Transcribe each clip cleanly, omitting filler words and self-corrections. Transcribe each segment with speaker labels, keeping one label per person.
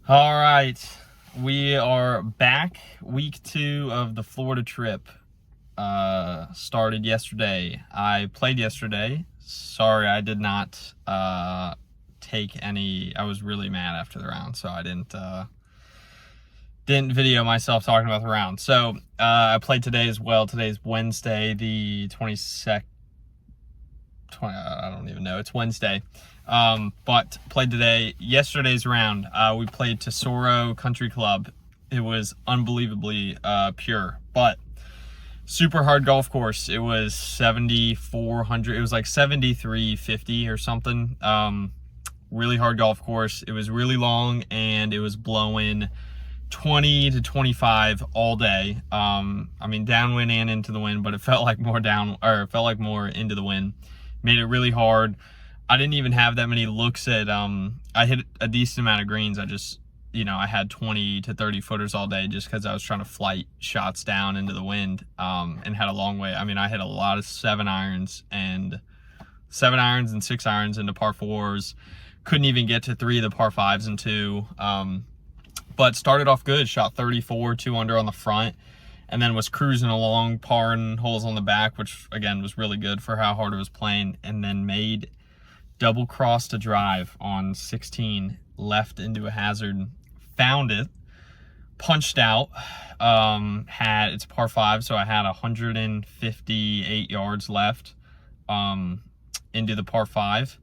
Speaker 1: All right, we are back. Week 2 of the Florida trip started yesterday. I played yesterday. Sorry, I did not take any. I was really mad after the round, so I didn't video myself talking about the round. So I played today as well. Today's Wednesday, the 22nd. I don't even know. It's Wednesday. But played today. Yesterday's round, we played Tesoro Country Club. It was unbelievably pure, but super hard golf course. It was 7,400. It was like 7,350 or something. Really hard golf course. It was really long, and it was blowing 20 to 25 all day. I mean, downwind and into the wind, but it felt like more into the wind. Made it really hard. I didn't even have that many looks at, I hit a decent amount of greens. I had 20 to 30 footers all day just because I was trying to flight shots down into the wind, and had a long way. I mean, I hit a lot of 7 irons and 6 irons into par 4s. Couldn't even get to 3 of the par 5s and 2. But started off good, shot 34, 2 under on the front, and then was cruising along, parring holes on the back, which again was really good for how hard it was playing, and then made double cross to drive on 16, left into a hazard, found it, punched out, it's a par 5, so I had 158 yards left into the par 5,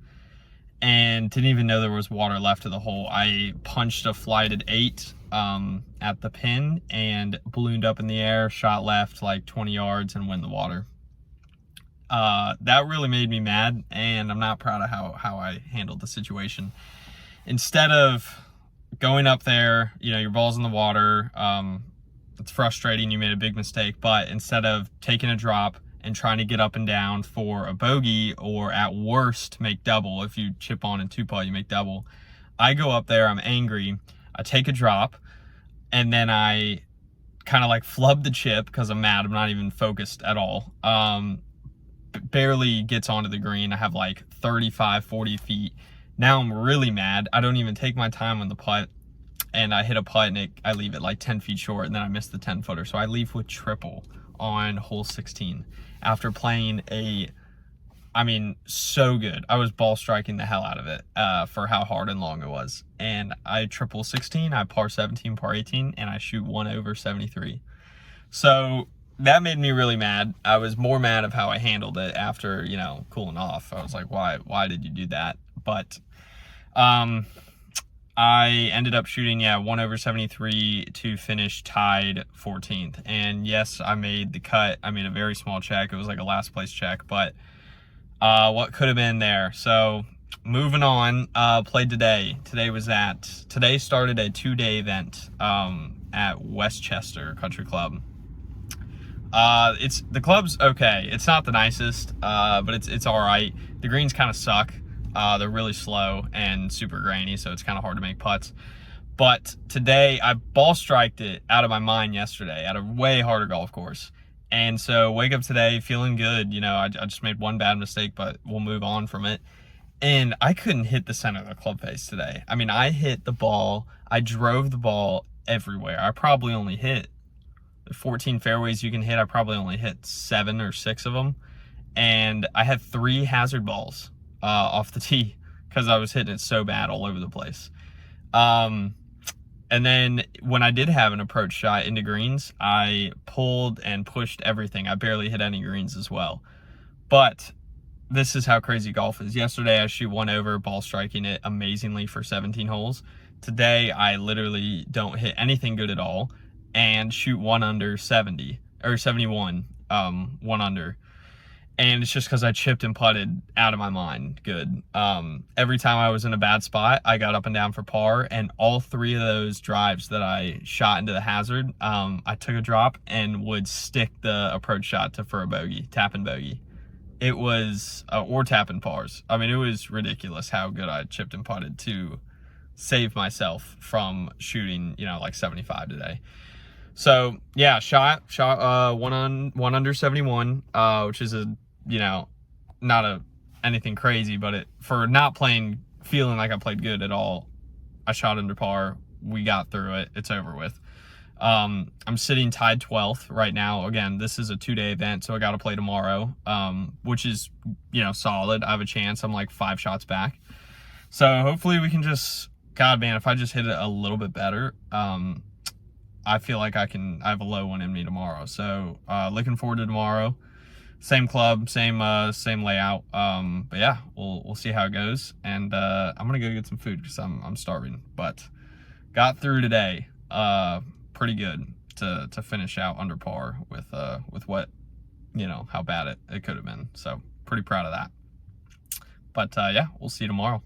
Speaker 1: and didn't even know there was water left of the hole. I punched a flighted 8 at the pin and ballooned up in the air, shot left like 20 yards and went in the water. That really made me mad, and I'm not proud of how I handled the situation. Instead of going up there, your ball's in the water, it's frustrating, you made a big mistake, but instead of taking a drop and trying to get up and down for a bogey, or at worst make double, if you chip on and 2-putt, you make double, I go up there, I'm angry, I take a drop, and then I kind of like flub the chip because I'm mad, I'm not even focused at all. Barely gets onto the green. I have like 35, 40 feet. Now I'm really mad. I don't even take my time on the putt, and I hit a putt and I leave it like 10 feet short, and then I miss the 10 footer. So I leave with triple on hole 16 after playing so good. I was ball striking the hell out of it for how hard and long it was. And I triple 16, I par 17, par 18, and I shoot 1 over 73. So that made me really mad. I was more mad of how I handled it after, cooling off. I was like, why did you do that? But I ended up shooting, 1 over 73 to finish tied 14th. And yes, I made the cut. I made a very small check. It was like a last place check, but what could have been there. So moving on, played today. Today started a 2-day event at Westchester Country Club. The club's okay. It's not the nicest, but it's all right. The greens kind of suck. They're really slow and super grainy, so it's kind of hard to make putts. But today, I ball striked it out of my mind yesterday at a way harder golf course. And so wake up today feeling good. I just made one bad mistake, but we'll move on from it. And I couldn't hit the center of the club face today. I mean, I hit the ball. I drove the ball everywhere. I probably only hit 14 fairways you can hit. I probably only hit 7 or 6 of them. And I had 3 hazard balls off the tee because I was hitting it so bad all over the place. And then when I did have an approach shot into greens, I pulled and pushed everything. I barely hit any greens as well. But this is how crazy golf is. Yesterday, I shoot 1 over, ball striking it amazingly for 17 holes. Today, I literally don't hit anything good at all and shoot 1 under 70 or 71, 1 under. And it's just because I chipped and putted out of my mind good. Every time I was in a bad spot, I got up and down for par, and all 3 of those drives that I shot into the hazard, I took a drop and would stick the approach shot for a bogey, tap and bogey. It was, or tapping pars. I mean, it was ridiculous how good I chipped and putted to save myself from shooting, like 75 today. So yeah, shot 1 under 71, which is not anything crazy, but for not feeling like I played good at all, I shot under par, we got through it. It's over with. I'm sitting tied 12th right now. Again, this is a 2-day event, so I got to play tomorrow, which is, solid. I have a chance. I'm like 5 shots back. So hopefully we can just, God, man, if I just hit it a little bit better, I feel like I have a low one in me tomorrow. So looking forward to tomorrow. Same club, same layout. But yeah, we'll see how it goes. And I'm gonna go get some food because I'm starving. But got through today. Pretty good to finish out under par with what, how bad it could have been. So pretty proud of that. But yeah, we'll see you tomorrow.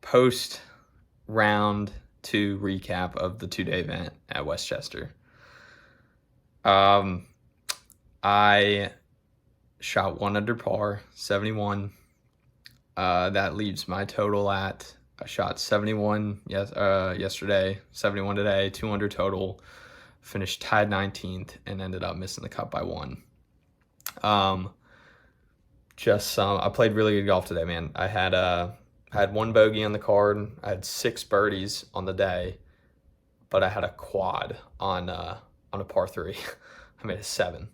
Speaker 1: Post round 2 recap of the 2-day event at Westchester. I shot 1 under par, 71. That leaves my total at, I shot 71 yesterday, 71 today, 2 under total, finished tied 19th, and ended up missing the cut by 1. I played really good golf today, man. I had 1 bogey on the card. I had 6 birdies on the day, but I had a quad on a par 3. I made a 7.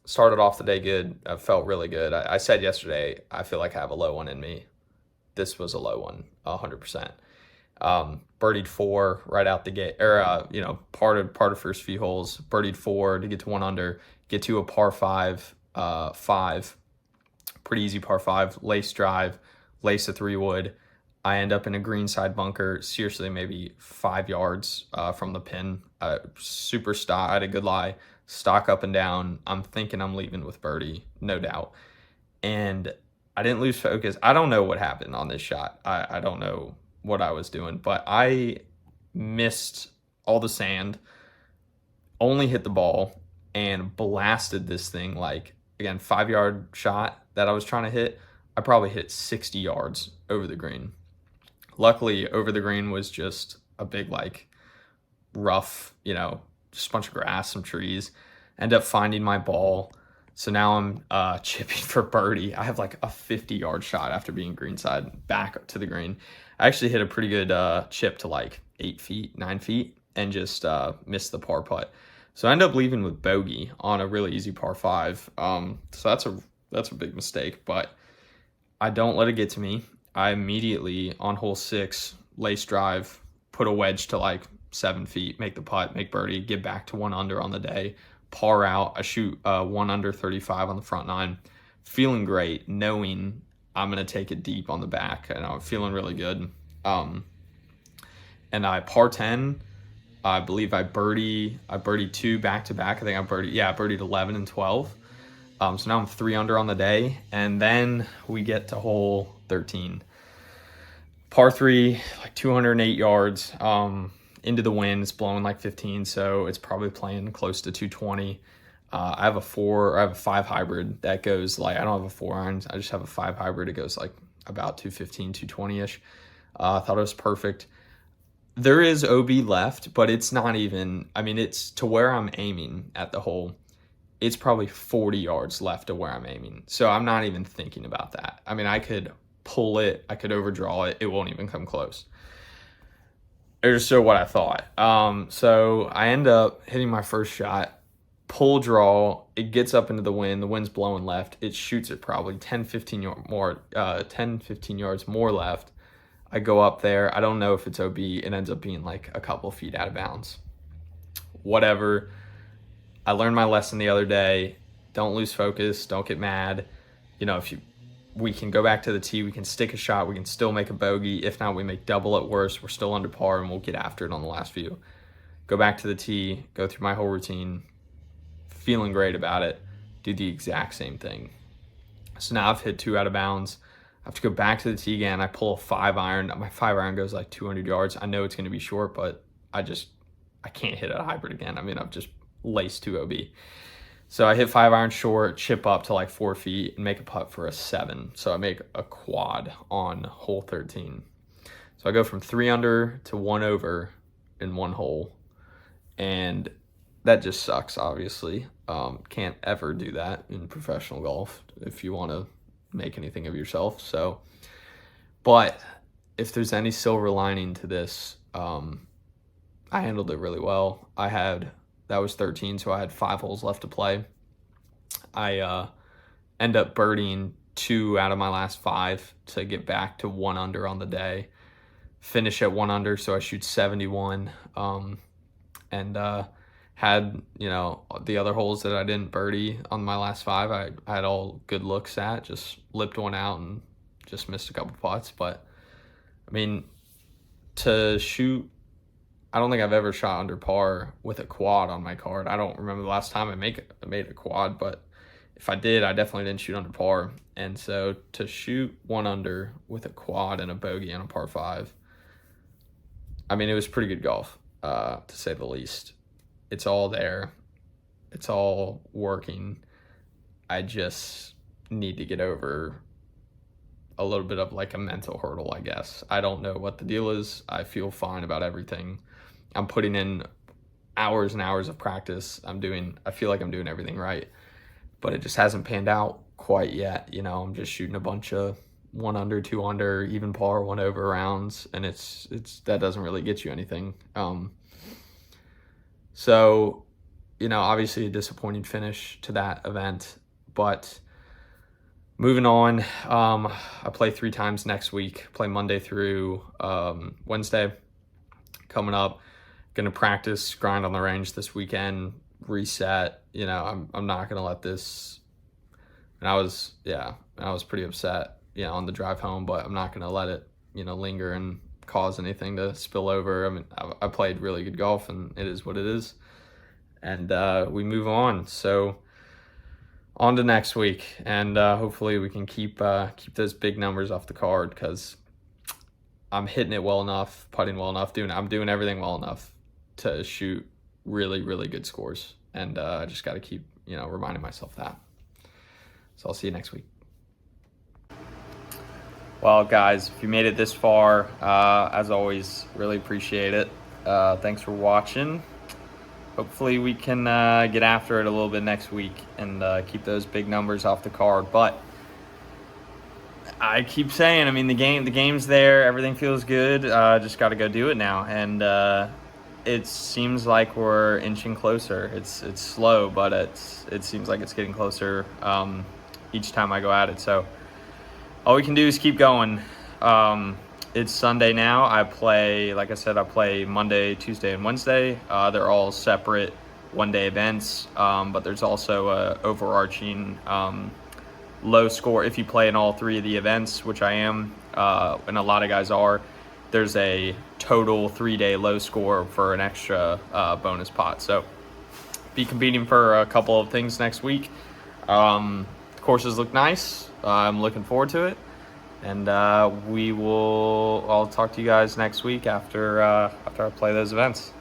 Speaker 1: Started off the day good. I felt really good. I said yesterday, I feel like I have a low one in me. This was a low one, 100%. Birdied 4 right out the gate, or part of first few holes. Birdied 4 to get to 1 under, get to a par 5, 5. Pretty easy par 5, lace drive, lace a 3-wood. I end up in a greenside bunker, seriously maybe 5 yards from the pin. Super stock, I had a good lie, stock up and down. I'm thinking I'm leaving with birdie, no doubt. And I didn't lose focus. I don't know what happened on this shot. I don't know what I was doing, but I missed all the sand, only hit the ball, and blasted this thing like, again, 5-yard shot that I was trying to hit. I probably hit 60 yards over the green. Luckily, over the green was just a big, rough, just a bunch of grass, some trees. End up finding my ball. So now I'm chipping for birdie. I have a 50-yard shot after being greenside back to the green. I actually hit a pretty good chip to 8 feet, 9 feet, and just missed the par putt. So I end up leaving with bogey on a really easy par 5. So that's a big mistake, but I don't let it get to me. I immediately, on hole 6, lace drive, put a wedge to 7 feet, make the putt, make birdie, get back to 1 under on the day, par out. I shoot 1 under 35 on the front 9. Feeling great, knowing I'm going to take it deep on the back, and I'm feeling really good. And I par 10, I believe I birdied 2 back-to-back. I think I birdied 11 and 12. So now I'm 3 under on the day, and then we get to hole 13. Par 3, 208 yards, into the wind. It's blowing 15, so it's probably playing close to 220. I have a 5 hybrid that goes I don't have a 4 iron. I just have a 5 hybrid. It goes about 215, 220-ish. I thought it was perfect. There is OB left, but it's not even, it's to where I'm aiming at the hole. It's probably 40 yards left to where I'm aiming. So I'm not even thinking about that. I could pull it, I could overdraw it. It won't even come close. Or so what I thought. So I end up hitting my first shot. pull draw, it gets up into the wind's blowing left, it shoots it probably 10-15 yards more left. I go up there, I don't know if it's OB, it ends up being like a couple feet out of bounds. Whatever. I learned my lesson the other day. Don't lose focus, don't get mad. We can go back to the tee, we can stick a shot, we can still make a bogey. If not, we make double at worst, we're still under par, and we'll get after it on the last few. Go back to the tee, go through my whole routine, feeling great about it, do the exact same thing. So now I've hit 2 out of bounds. I have to go back to the tee again. I pull a 5-iron. My 5-iron goes like 200 yards. I know it's going to be short, but I can't hit a hybrid again. I've just laced 2 OB. So I hit 5-iron short, chip up to like 4 feet, and make a putt for a 7. So I make a quad on hole 13. So I go from 3 under to 1 over in 1 hole. And that just sucks, obviously. Can't ever do that in professional golf if you want to make anything of yourself. But if there's any silver lining to this, I handled it really well. That was 13, so I had 5 holes left to play. I end up birdieing 2 out of my last 5 to get back to 1 under on the day. Finish at 1 under, so I shoot 71. And had, the other holes that I didn't birdie on my last 5, I had all good looks at, just lipped one out and just missed a couple putts. But, to shoot, I don't think I've ever shot under par with a quad on my card. I don't remember the last time I made a quad, but if I did, I definitely didn't shoot under par. And so to shoot 1 under with a quad and a bogey on a par 5, it was pretty good golf. To say the least. It's all there. It's all working. I just need to get over a little bit of like a mental hurdle, I guess. I don't know what the deal is. I feel fine about everything. I'm putting in hours and hours of practice. I feel like I'm doing everything right, but it just hasn't panned out quite yet. I'm just shooting a bunch of 1 under, 2 under, even par, 1 over rounds, and it's that doesn't really get you anything. So, obviously a disappointing finish to that event, but moving on, I play 3 times next week, play Monday through Wednesday coming up, going to practice, grind on the range this weekend, reset. I'm not going to let this, and I was pretty upset, on the drive home, but I'm not going to let it, linger and cause anything to spill over. I played really good golf, and it is what it is, and we move on. So on to next week, and hopefully we can keep those big numbers off the card, because I'm hitting it well enough, putting well enough, I'm doing everything well enough to shoot really, really good scores, and I just got to keep reminding myself that. So I'll see you next week. Well, guys, if you made it this far, as always, really appreciate it. Thanks for watching. Hopefully we can get after it a little bit next week and keep those big numbers off the card. But I keep saying, the game's there. Everything feels good. Just got to go do it now. And it seems like we're inching closer. It's slow, but it seems like it's getting closer each time I go at it. So all we can do is keep going. It's Sunday now. I play Monday, Tuesday, and Wednesday. They're all separate one-day events, but there's also a overarching low score. If you play in all 3 of the events, which I am, and a lot of guys are, there's a total 3-day low score for an extra bonus pot. So be competing for a couple of things next week. Courses look nice. I'm looking forward to it, and I'll talk to you guys next week after I play those events.